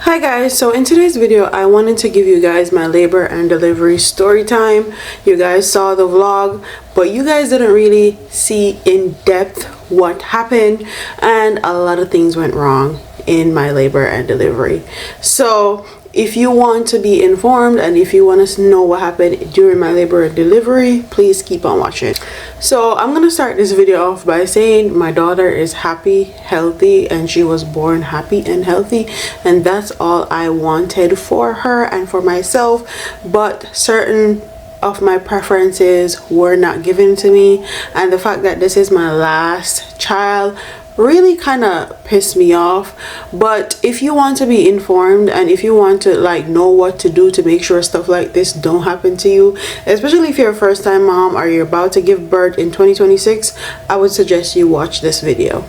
Hi guys, so in today's video I wanted to give you guys my labor and delivery story time. You guys saw the vlog, but you guys didn't really see in depth what happened, and a lot of things went wrong in my labor and delivery. So if you want to be informed and if you want to know what happened during my labor and delivery, please keep on watching. So I'm gonna start this video off by saying my daughter is happy, healthy, and she was born happy and healthy, and that's all I wanted for her and for myself. But certain of my preferences were not given to me, and the fact that this is my last child really kind of pissed me off. But if you want to be informed and if you want to know what to do to make sure stuff like this don't happen to you, especially if you're a first-time mom or you're about to give birth in 2026, I would suggest you watch this video.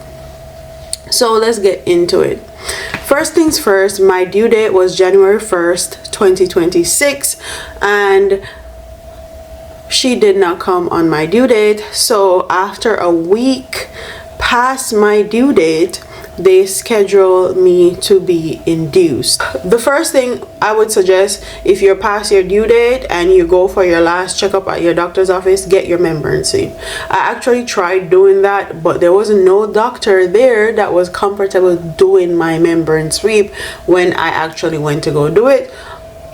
So let's get into it. First things first, my due date was January 1st 2026, and she did not come on my due date. So after a week past my due date, they schedule me to be induced. The first thing I would suggest, if you're past your due date and you go for your last checkup at your doctor's office, get your membrane sweep. I actually tried doing that, but there was no doctor there that was comfortable doing my membrane sweep when I actually went to go do it.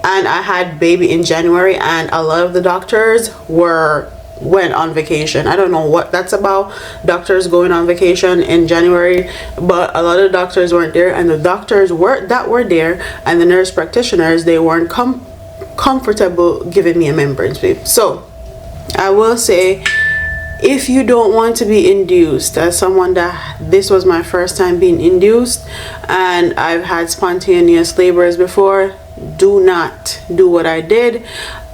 And I had baby in January, and a lot of the doctors went on vacation. I don't know what that's about, doctors going on vacation in January, but a lot of doctors weren't there, and the doctors that were there and the nurse practitioners, they weren't comfortable giving me a membrane sweep. So I will say, if you don't want to be induced, as someone that this was my first time being induced and I've had spontaneous labors before, do not do what I did.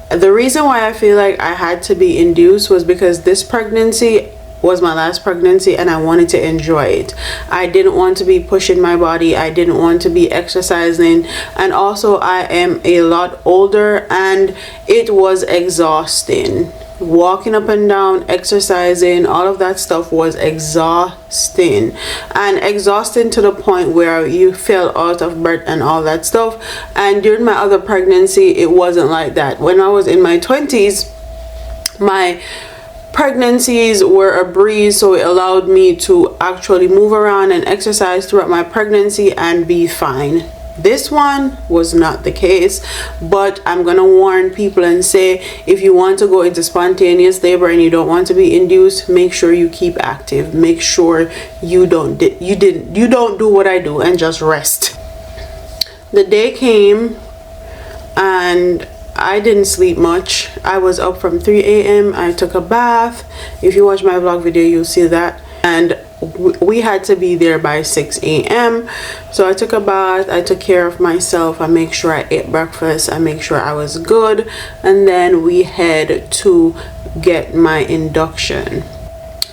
The reason why I feel like I had to be induced was because this pregnancy was my last pregnancy and I wanted to enjoy it. I didn't want to be pushing my body. I didn't want to be exercising, and also I am a lot older and it was exhausting. Walking up and down, exercising, all of that stuff was exhausting, and exhausting to the point where you fell out of breath and all that stuff. And during my other pregnancy, it wasn't like that. When I was in my 20s, my pregnancies were a breeze, so it allowed me to actually move around and exercise throughout my pregnancy and be fine. This one was not the case, but I'm gonna warn people and say, if you want to go into spontaneous labor and you don't want to be induced, make sure you keep active. Make sure you don't do what I do and just rest. The day came and I didn't sleep much. I was up from 3 a.m. I took a bath. If you watch my vlog video, you'll see that. And we had to be there by 6 a.m. So I took a bath, I took care of myself, I make sure I ate breakfast, I make sure I was good, and then we head to get my induction.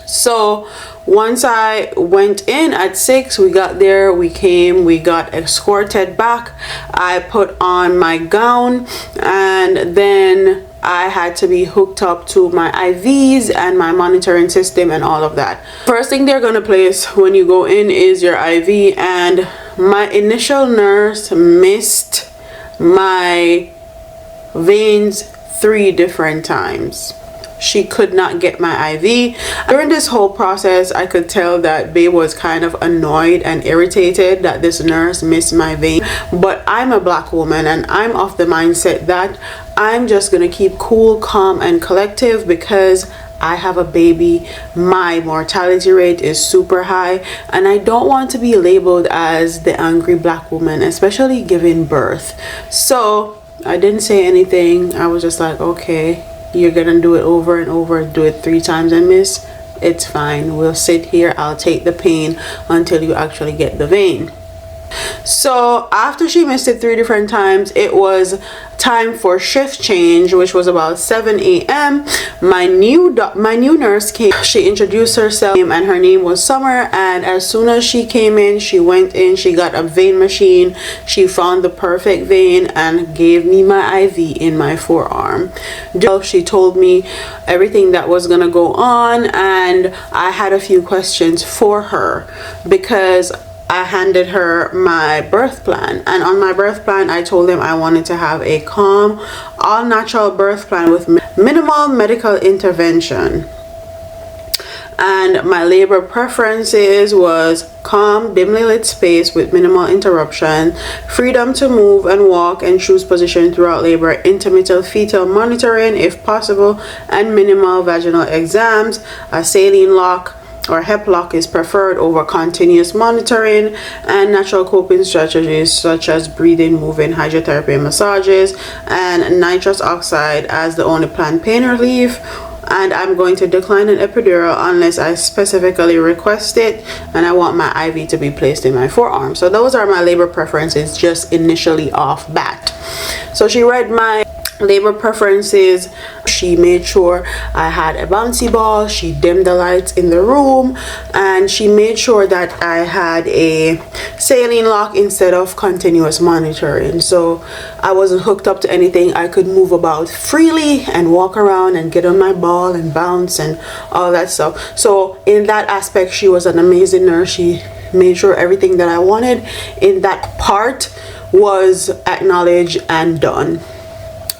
So once I went in at 6, we got there, we came, we got escorted back. I put on my gown, and then I had to be hooked up to my IVs and my monitoring system and all of that. First thing they're gonna place when you go in is your IV, and my initial nurse missed my veins 3 different times. She could not get my IV. During this whole process, I could tell that Babe was kind of annoyed and irritated that this nurse missed my vein. But I'm a black woman and I'm of the mindset that I'm just gonna keep cool, calm, and collective because I have a baby. My mortality rate is super high, and I don't want to be labeled as the angry black woman, especially giving birth. So I didn't say anything. I was just like, okay, you're gonna do it over and over, do it 3 times and miss, it's fine, we'll sit here, I'll take the pain until you actually get the vein. So after she missed it 3 different times, it was time for shift change, which was about 7 a.m. My new nurse came. She introduced herself and her name was Summer, and as soon as she came in, she went in, she got a vein machine, she found the perfect vein and gave me my IV in my forearm. She told me everything that was gonna go on, and I had a few questions for her because I handed her my birth plan, and on my birth plan I told them I wanted to have a calm, all natural birth plan with minimal medical intervention. And my labor preferences was calm, dimly lit space with minimal interruption, freedom to move and walk and choose position throughout labor, intermittent fetal monitoring if possible, and minimal vaginal exams. A saline lock or hep lock is preferred over continuous monitoring, and natural coping strategies such as breathing, moving, hydrotherapy, massages, and nitrous oxide as the only planned pain relief. And I'm going to decline an epidural unless I specifically request it, and I want my IV to be placed in my forearm. So those are my labor preferences just initially off bat. So she read my labor preferences. She made sure I had a bouncy ball. She dimmed the lights in the room, and she made sure that I had a saline lock instead of continuous monitoring, so I wasn't hooked up to anything. I could move about freely and walk around and get on my ball and bounce and all that stuff. So in that aspect, she was an amazing nurse. She made sure everything that I wanted in that part was acknowledged and done.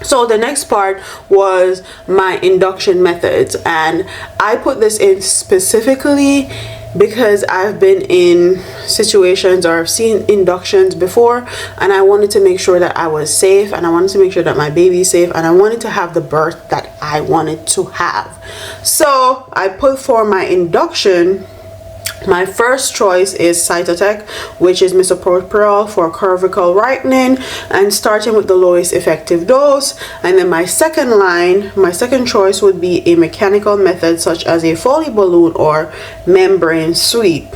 So the next part was my induction methods, and I put this in specifically because I've been in situations or I've seen inductions before, and I wanted to make sure that I was safe, and I wanted to make sure that my baby's safe, and I wanted to have the birth that I wanted to have. So I put for my induction, my first choice is Cytotec, which is misoprostol for cervical whitening, and starting with the lowest effective dose. And then my second choice would be a mechanical method such as a Foley balloon or membrane sweep.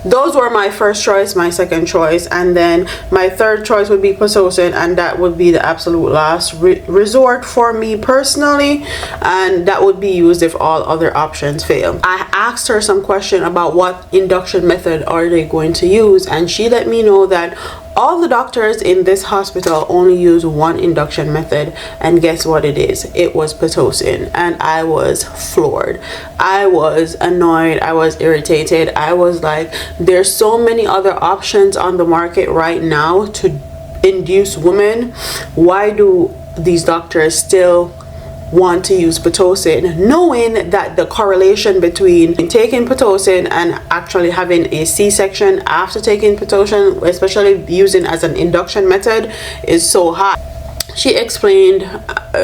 Those were my first choice, my second choice, and then my third choice would be Pitocin, and that would be the absolute last resort for me personally, and that would be used if all other options fail. I asked her some question about what induction method are they going to use, and she let me know that all the doctors in this hospital only use one induction method, and guess what it is? It was Pitocin, and I was floored. I was annoyed. I was irritated. I was like, there's so many other options on the market right now to induce women. Why do these doctors still want to use Pitocin, knowing that the correlation between taking Pitocin and actually having a C-section after taking Pitocin, especially using as an induction method, is so high? She explained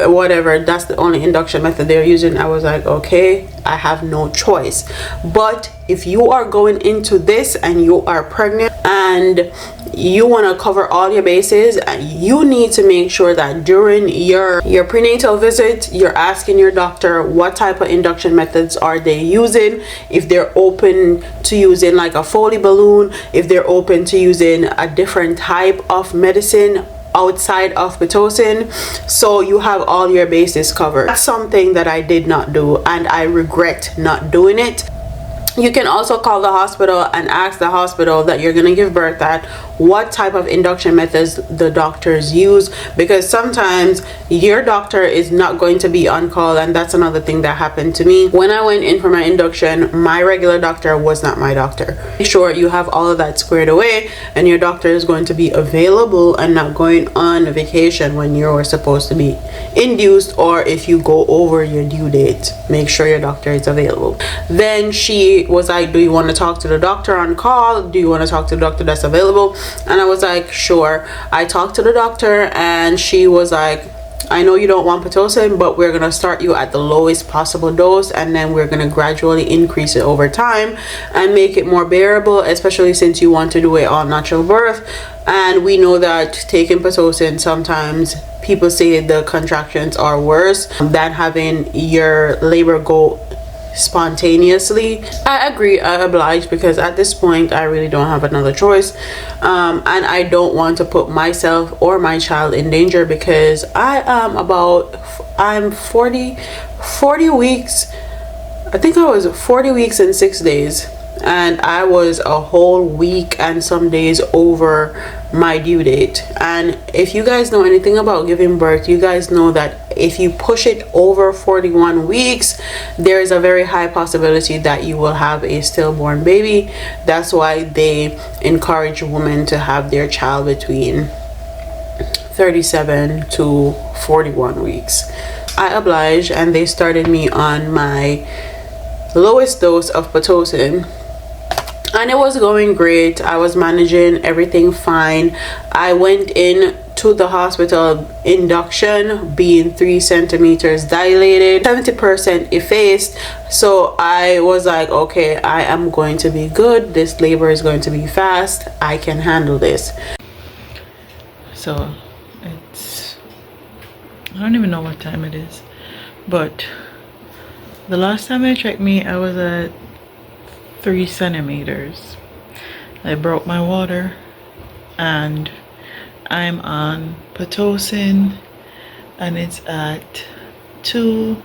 whatever, that's the only induction method they're using. I was like, okay, I have no choice. But if you are going into this and you are pregnant and you want to cover all your bases, you need to make sure that during your prenatal visit, you're asking your doctor what type of induction methods are they using, if they're open to using like a Foley balloon, if they're open to using a different type of medicine outside of Pitocin, so you have all your bases covered. That's something that I did not do, and I regret not doing it. You can also call the hospital and ask the hospital that you're going to give birth at what type of induction methods the doctors use, because sometimes your doctor is not going to be on call, and that's another thing that happened to me. When I went in for my induction, my regular doctor was not my doctor. Make sure you have all of that squared away, and your doctor is going to be available and not going on vacation when you're supposed to be induced, or if you go over your due date, make sure your doctor is available. Then she was like, do you want to talk to the doctor on call? Do you want to talk to the doctor that's available? And I was like, sure. I talked to the doctor, and she was like, I know you don't want Pitocin, but we're gonna start you at the lowest possible dose, and then we're gonna gradually increase it over time and make it more bearable, especially since you want to do it all natural birth. And we know that taking Pitocin, sometimes people say the contractions are worse than having your labor go spontaneously. I agree, I oblige, because at this point I really don't have another choice, and I don't want to put myself or my child in danger, because I'm 40 weeks. I think I was 40 weeks and 6 days and I was a whole week and some days over my due date. And if you guys know anything about giving birth, you guys know that if you push it over 41 weeks, there is a very high possibility that you will have a stillborn baby. That's why they encourage women to have their child between 37 to 41 weeks. I obliged, and they started me on my lowest dose of Pitocin, and it was going great. I was managing everything fine. I went in to the hospital, induction, being 3 centimeters dilated, 70% effaced. So I was like, okay, I am going to be good. This labor is going to be fast. I can handle this. So I don't even know what time it is, but the last time I checked me, I was at 3 centimeters. I broke my water, and I'm on Pitocin, and it's at 2,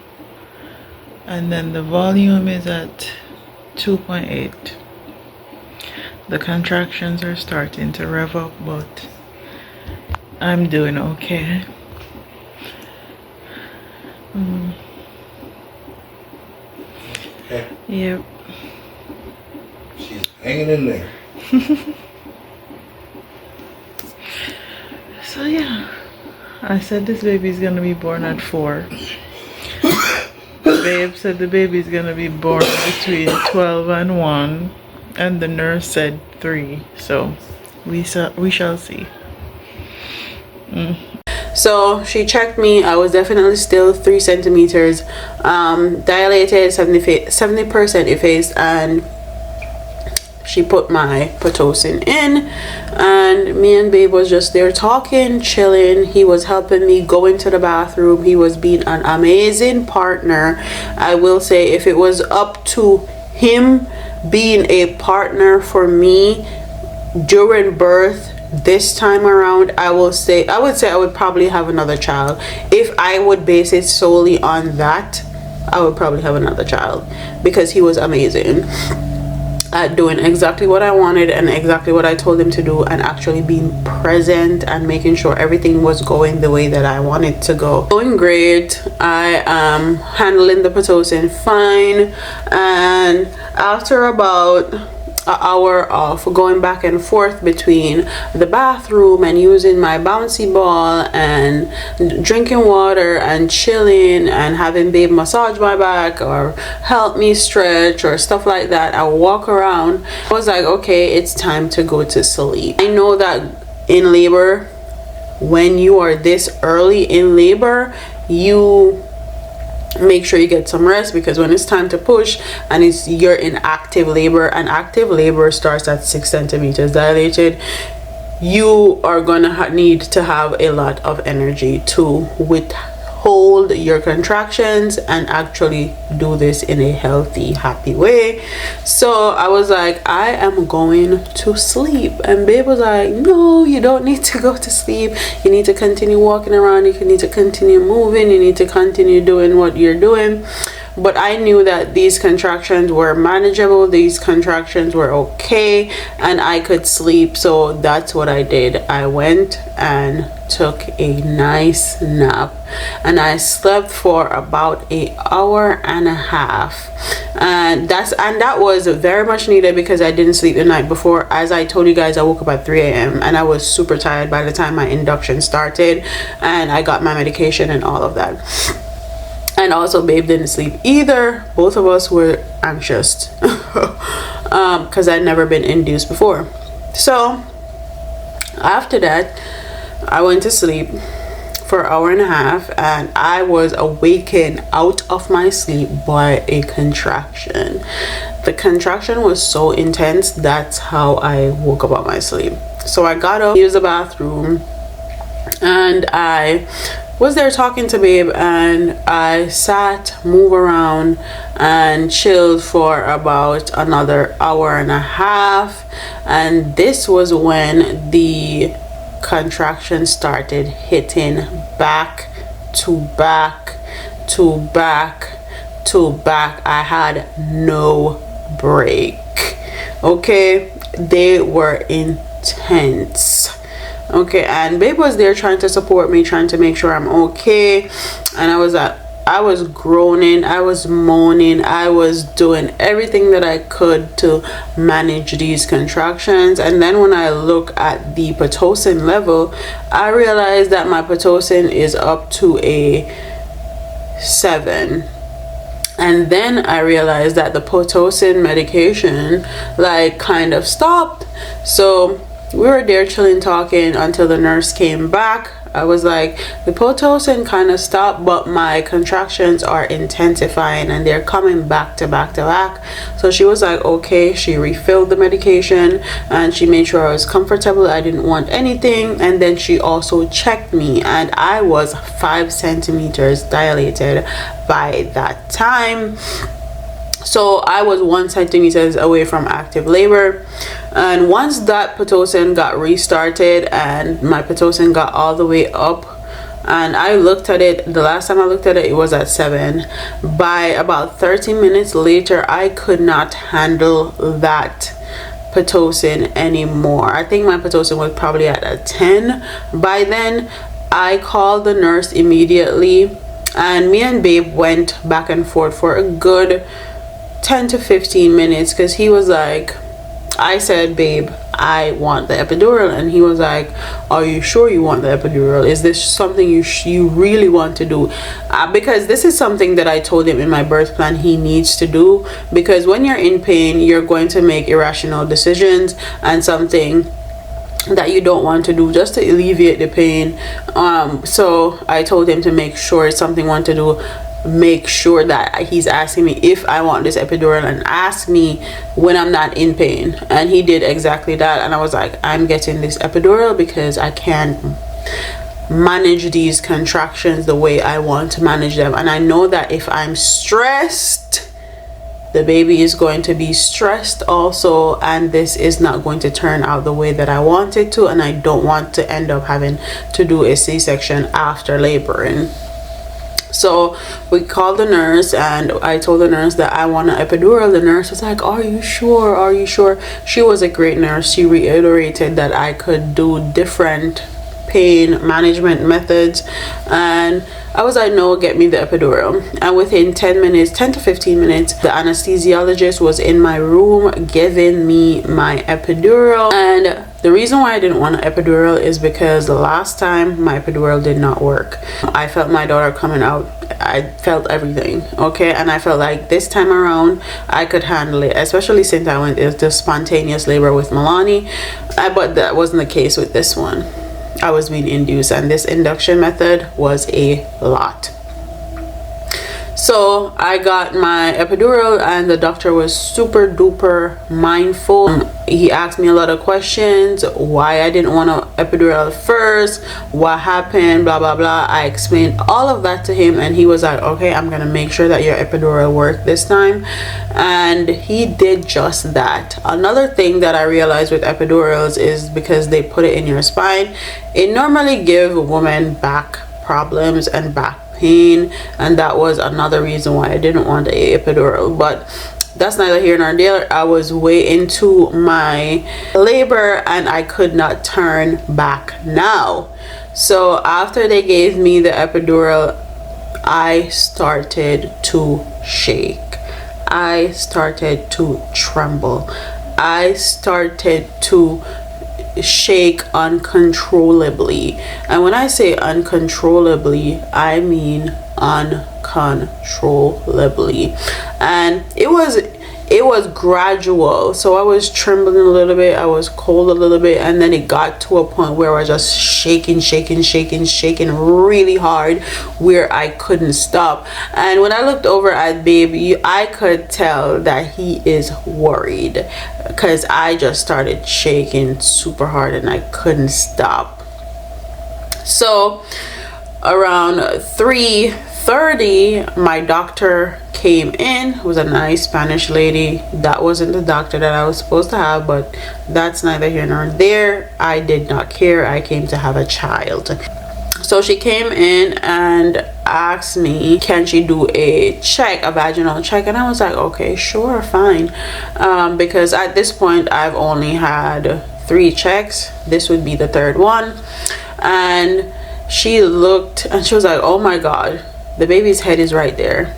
and then the volume is at 2.8. The contractions are starting to rev up, but I'm doing okay. Okay. Yep. She's hanging in there. So yeah, I said this baby's gonna be born at 4. Babe said the baby's gonna be born between 12 and 1, and the nurse said 3. So we shall see. So she checked me. I was definitely still 3 centimeters dilated, 70% effaced, and she put my Pitocin in, and me and babe was just there talking, chilling. He was helping me go into the bathroom. He was being an amazing partner. I will say, if it was up to him being a partner for me during birth this time around, I would say I would probably have another child. If I would base it solely on that, I would probably have another child, because he was amazing at doing exactly what I wanted and exactly what I told him to do, and actually being present and making sure everything was going the way that I wanted to go. Going great. I am handling the Pitocin fine, and after about an hour of going back and forth between the bathroom and using my bouncy ball and drinking water and chilling and having babe massage my back or help me stretch or stuff like that, I walk around. I was like, okay, it's time to go to sleep. I know that in labor, when you are this early in labor, you make sure you get some rest, because when it's time to push and you're in active labor, and active labor starts at 6 centimeters dilated, you are gonna need to have a lot of energy to withhold your contractions and actually do this in a healthy, happy way. So I was like, I am going to sleep, and babe was like, no, you don't need to go to sleep. You need to continue walking around, you need to continue moving, you need to continue doing what you're doing. But I knew that these contractions were manageable, these contractions were okay, and I could sleep. So that's what I did. I went and took a nice nap, and I slept for about an hour and a half, and that was very much needed, because I didn't sleep the night before. As I told you guys, I woke up at 3 a.m. and I was super tired by the time my induction started, and I got my medication and all of that. And also babe didn't sleep either. Both of us were anxious because I'd never been induced before. So after that, I went to sleep for an hour and a half, and I was awakened out of my sleep by a contraction. The contraction was so intense, that's how I woke up out of my sleep. So I got up, used the bathroom, and I was there talking to babe, and I sat, moved around, and chilled for about another hour and a half. And this was when the contraction started hitting back to back to back to back. I had no break. Okay, they were intense. Okay, and babe was there trying to support me, trying to make sure I'm okay. And I was groaning, I was moaning, I was doing everything that I could to manage these contractions. And then when I look at the Pitocin level, I realized that my Pitocin is up to a 7. And then I realized that the Pitocin medication like kind of stopped. So we were there chilling, talking until the nurse came back. I was like, the Pitocin kind of stopped, but my contractions are intensifying and they're coming back to back to back. So she was like, okay. She refilled the medication and she made sure I was comfortable, I didn't want anything. And then she also checked me, and I was 5 centimeters dilated by that time. So I was 1 centimeter away from active labor. And once that Pitocin got restarted and my Pitocin got all the way up, and I looked at it, the last time I looked at it, it was at 7. By about 30 minutes later, I could not handle that Pitocin anymore. I think my Pitocin was probably at a 10 by then. I called the nurse immediately, and me and babe went back and forth for a good 10 to 15 minutes, because he was like, I said, babe, I want the epidural, and he was like, are you sure you want the epidural? Is this something you really want to do? Because this is something that I told him in my birth plan he needs to do, because when you're in pain, you're going to make irrational decisions, and something that you don't want to do just to alleviate the pain. So I told him to make sure it's something I want to do. Make sure that he's asking me if I want this epidural, and ask me when I'm not in pain. And he did exactly that, and I was like, I'm getting this epidural because I can't manage these contractions the way I want to manage them. And I know that if I'm stressed, the baby is going to be stressed also, and this is not going to turn out the way that I want it to, and I don't want to end up having to do a C-section after laboring. So we called the nurse, and I told the nurse that I want an epidural. The nurse was like, are you sure? Are you sure? She was a great nurse. She reiterated that I could do different pain management methods, and I was like, no, get me the epidural. And within 10 to 15 minutes, the anesthesiologist was in my room giving me my epidural. And the reason why I didn't want an epidural is because the last time my epidural did not work. I felt my daughter coming out. I felt everything, okay? And I felt like this time around I could handle it, especially since I went into spontaneous labor with Milani. But that wasn't the case with this one. I was being induced, and this induction method was a lot. So I got my epidural, and the doctor was super duper mindful. He asked me a lot of questions, why I didn't want an epidural at first, what happened, blah blah blah. I explained all of that to him, and he was like, okay, I'm gonna make sure that your epidural worked this time. And he did just that. Another thing that I realized with epidurals is because they put it in your spine, it normally gives women back problems and back pain, and that was another reason why I didn't want a epidural. But that's neither here nor there. I was way into my labor and I could not turn back now. So after they gave me the epidural, I started to shake. I started to tremble. I started to shake uncontrollably. And when I say uncontrollably, I mean uncontrollably. And it was gradual. So I was trembling a little bit, I was cold a little bit, and then it got to a point where I was just shaking really hard, where I couldn't stop. And when I looked over at baby, I could tell that he is worried, because I just started shaking super hard and I couldn't stop. So around 3:30, my doctor came in. It was a nice Spanish lady. That wasn't the doctor that I was supposed to have, but that's neither here nor there. I did not care. I came to have a child. So she came in, and asked me, can she do a vaginal check, and I was like, okay, sure, fine, because at this point I've only had 3 checks. This would be the 3rd one. And she looked and she was like, oh my god, the baby's head is right there.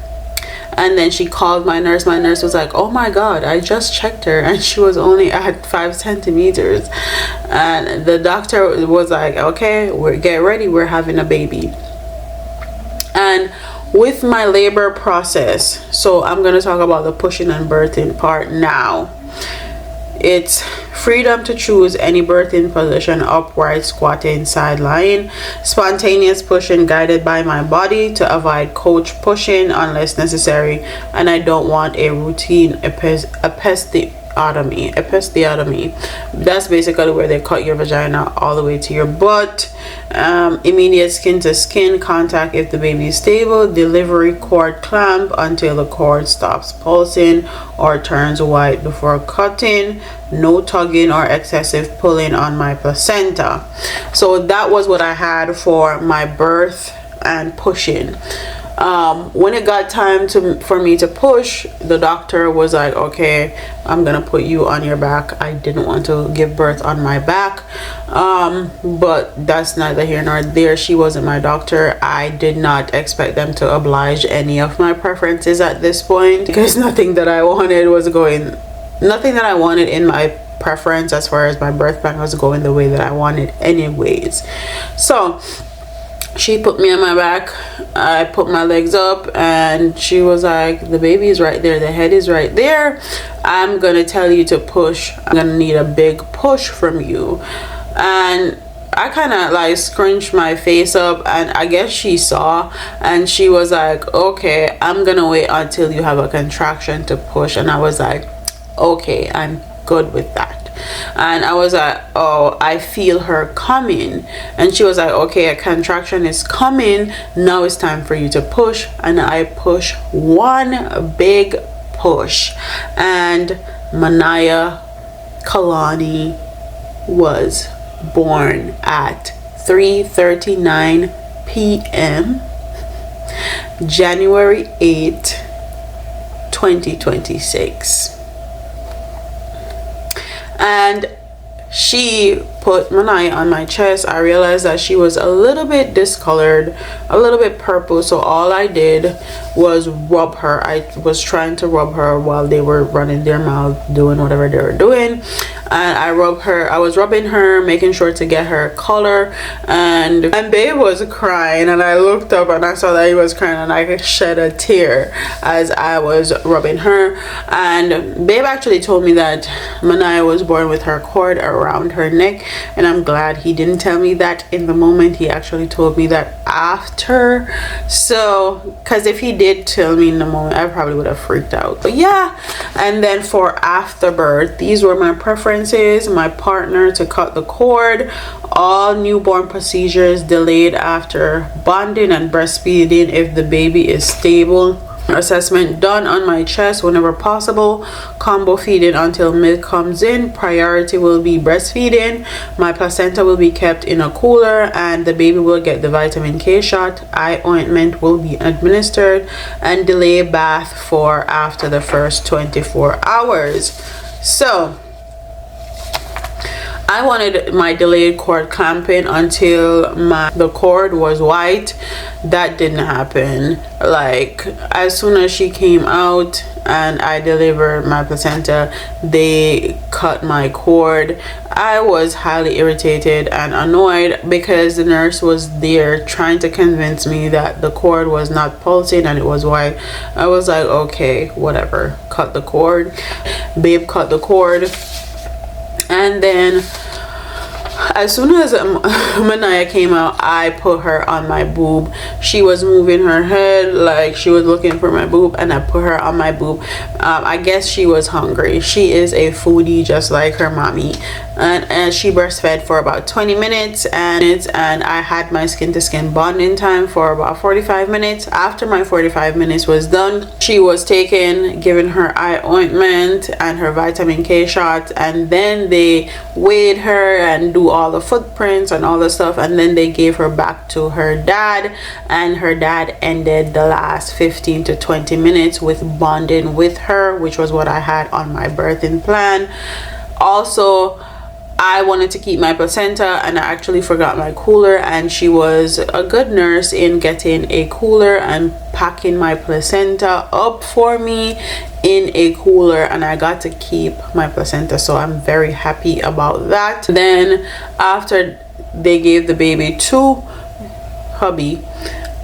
And then she called my nurse. My nurse was like, oh my god, I just checked her and she was only at 5 centimeters. And the doctor was like, okay, get ready, we're having a baby. And with my labor process, so I'm going to talk about the pushing and birthing part now. It's freedom to choose any birthing position: upright, squatting, side lying, spontaneous pushing guided by my body to avoid coach pushing unless necessary, and I don't want a routine episiotomy. That's basically where they cut your vagina all the way to your butt. Immediate skin to skin contact if the baby is stable. Delivery cord clamp until the cord stops pulsing or turns white before cutting. No tugging or excessive pulling on my placenta. So that was what I had for my birth and pushing. When it got time for me to push, the doctor was like, okay, I'm gonna put you on your back. I didn't want to give birth on my back, but that's neither here nor there. She wasn't my doctor. I did not expect them to oblige any of my preferences at this point, because nothing that I wanted in my preference as far as my birth plan was going the way that I wanted anyways. So she put me on my back, I put my legs up, and she was like, the baby is right there, the head is right there, I'm gonna tell you to push. I'm gonna need a big push from you. And I kind of like scrunched my face up, and I guess she saw, and she was like, okay, I'm gonna wait until you have a contraction to push. And I was like, okay, I'm good with that. And I was like, oh, I feel her coming. And she was like, okay, a contraction is coming, now it's time for you to push. And I push one big push, and Manaya Kalani was born at 3:39 p.m. January 8, 2026. And she put Manaya on my chest. I realized that she was a little bit discolored, a little bit purple, so all I did was rub her. I was trying to rub her while they were running their mouth, doing whatever they were doing, and I was rubbing her, making sure to get her color, and babe was crying, and I looked up and I saw that he was crying, and I shed a tear as I was rubbing her. And babe actually told me that Manaya was born with her cord around her neck, and I'm glad he didn't tell me that in the moment. He actually told me that after, so because if he did tell me in the moment, I probably would have freaked out. But yeah. And then for afterbirth, these were my preferences: my partner to cut the cord, all newborn procedures delayed after bonding and breastfeeding if the baby is stable, assessment done on my chest whenever possible, combo feeding until milk comes in, priority will be breastfeeding, my placenta will be kept in a cooler, and the baby will get the vitamin K shot, eye ointment will be administered, and delay bath for after the first 24 hours. So I wanted my delayed cord clamping until the cord was white. That didn't happen. Like, as soon as she came out and I delivered my placenta, they cut my cord. I was highly irritated and annoyed because the nurse was there trying to convince me that the cord was not pulsing and it was white. I was like, okay, whatever, cut the cord. Babe cut the cord. And then as soon as Manaya came out, I put her on my boob. She was moving her head like she was looking for my boob, and I put her on my boob. I guess she was hungry. She is a foodie just like her mommy. And she breastfed for about 20 minutes, and I had my skin to skin bonding time for about 45 minutes. After my 45 minutes was done, she was given her eye ointment and her vitamin K shot, and then they weighed her and do all all the footprints and all the stuff, and then they gave her back to her dad, and her dad ended the last 15 to 20 minutes with bonding with her, which was what I had on my birthing plan. Also, I wanted to keep my placenta, and I actually forgot my cooler, and she was a good nurse in getting a cooler and packing my placenta up for me in a cooler, and I got to keep my placenta, so I'm very happy about that. Then after they gave the baby to hubby,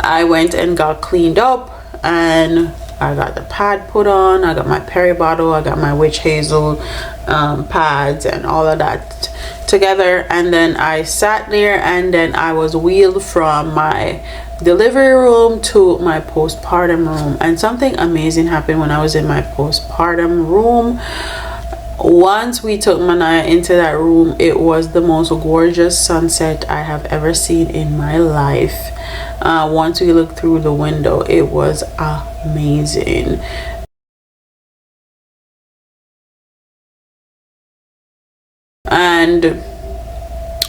I went and got cleaned up, and I got the pad put on, I got my peri bottle, I got my witch hazel pads and all of that together, and then I sat there, and then I was wheeled from my delivery room to my postpartum room. And something amazing happened when I was in my postpartum room. Once we took Manaya into that room, it was the most gorgeous sunset I have ever seen in my life. Once we looked through the window, it was amazing. And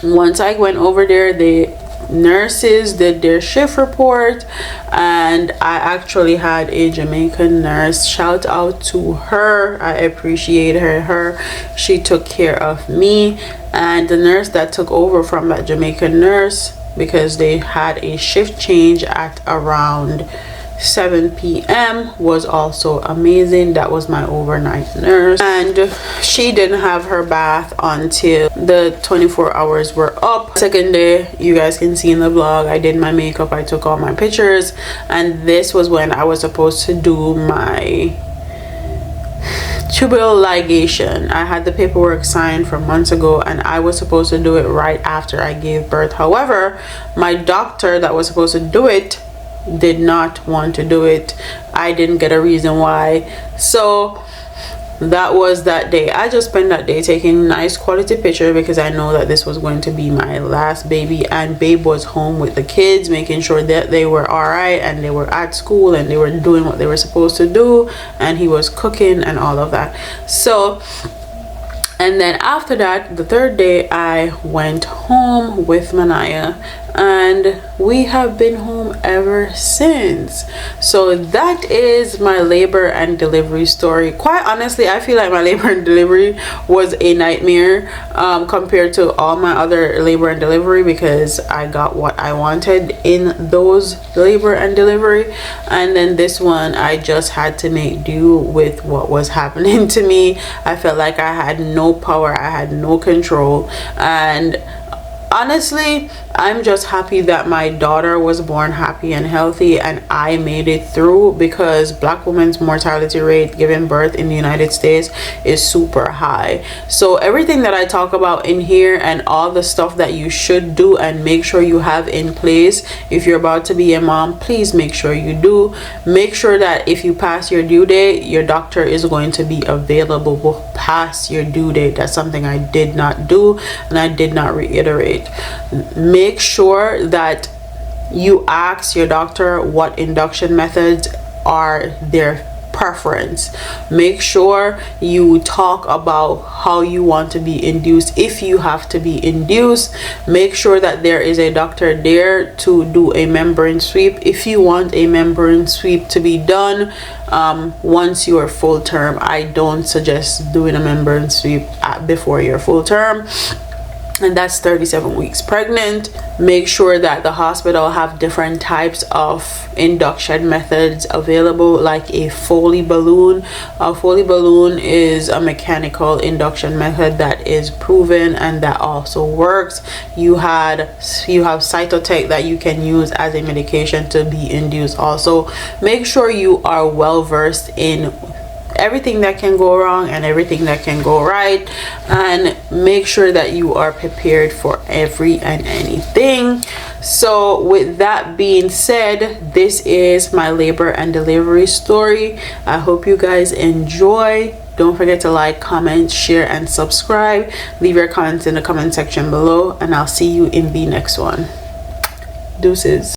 once I went over there, the nurses did their shift report, and I actually had a Jamaican nurse. Shout out to her, I appreciate her. She took care of me, and the nurse that took over from that Jamaican nurse, because they had a shift change at around 7 p.m. was also amazing. That was my overnight nurse, and she didn't have her bath until the 24 hours were up. Second day, you guys can see in the vlog, I did my makeup, I took all my pictures, and this was when I was supposed to do my tubal ligation. I had the paperwork signed from months ago, and I was supposed to do it right after I gave birth. However, my doctor that was supposed to do it did not want to do it. I didn't get a reason why, so that was that day. I just spent that day taking nice quality picture, because I know that this was going to be my last baby, and babe was home with the kids, making sure that they were all right, and they were at school, and they were doing what they were supposed to do, and he was cooking and all of that. So, and then after that, the third day, I went home with Manaya, and we have been home ever since. So that is my labor and delivery story. Quite honestly, I feel like my labor and delivery was a nightmare compared to all my other labor and delivery, because I got what I wanted in those labor and delivery, and then this one I just had to make do with what was happening to me. I felt like I had no power, I had no control, and honestly, I'm just happy that my daughter was born happy and healthy, and I made it through, because Black women's mortality rate giving birth in the United States is super high. So everything that I talk about in here, and all the stuff that you should do and make sure you have in place if you're about to be a mom, please make sure you do. Make sure that if you pass your due date, your doctor is going to be available past your due date. That's something I did not do, and I did not reiterate. Make sure that you ask your doctor what induction methods are their preference. Make sure you talk about how you want to be induced, if you have to be induced. Make sure that there is a doctor there to do a membrane sweep if you want a membrane sweep to be done once you are full term. I don't suggest doing a membrane sweep before you're full term, and that's 37 weeks pregnant. Make sure that the hospital have different types of induction methods available, like a Foley balloon. A Foley balloon is a mechanical induction method that is proven and that also works. You have Cytotec that you can use as a medication to be induced. Also, make sure you are well versed in everything that can go wrong and everything that can go right, and make sure that you are prepared for every and anything. So with that being said, this is my labor and delivery story. I hope you guys enjoy. Don't forget to like, comment, share, and subscribe. Leave your comments in the comment section below, and I'll see you in the next one. Deuces.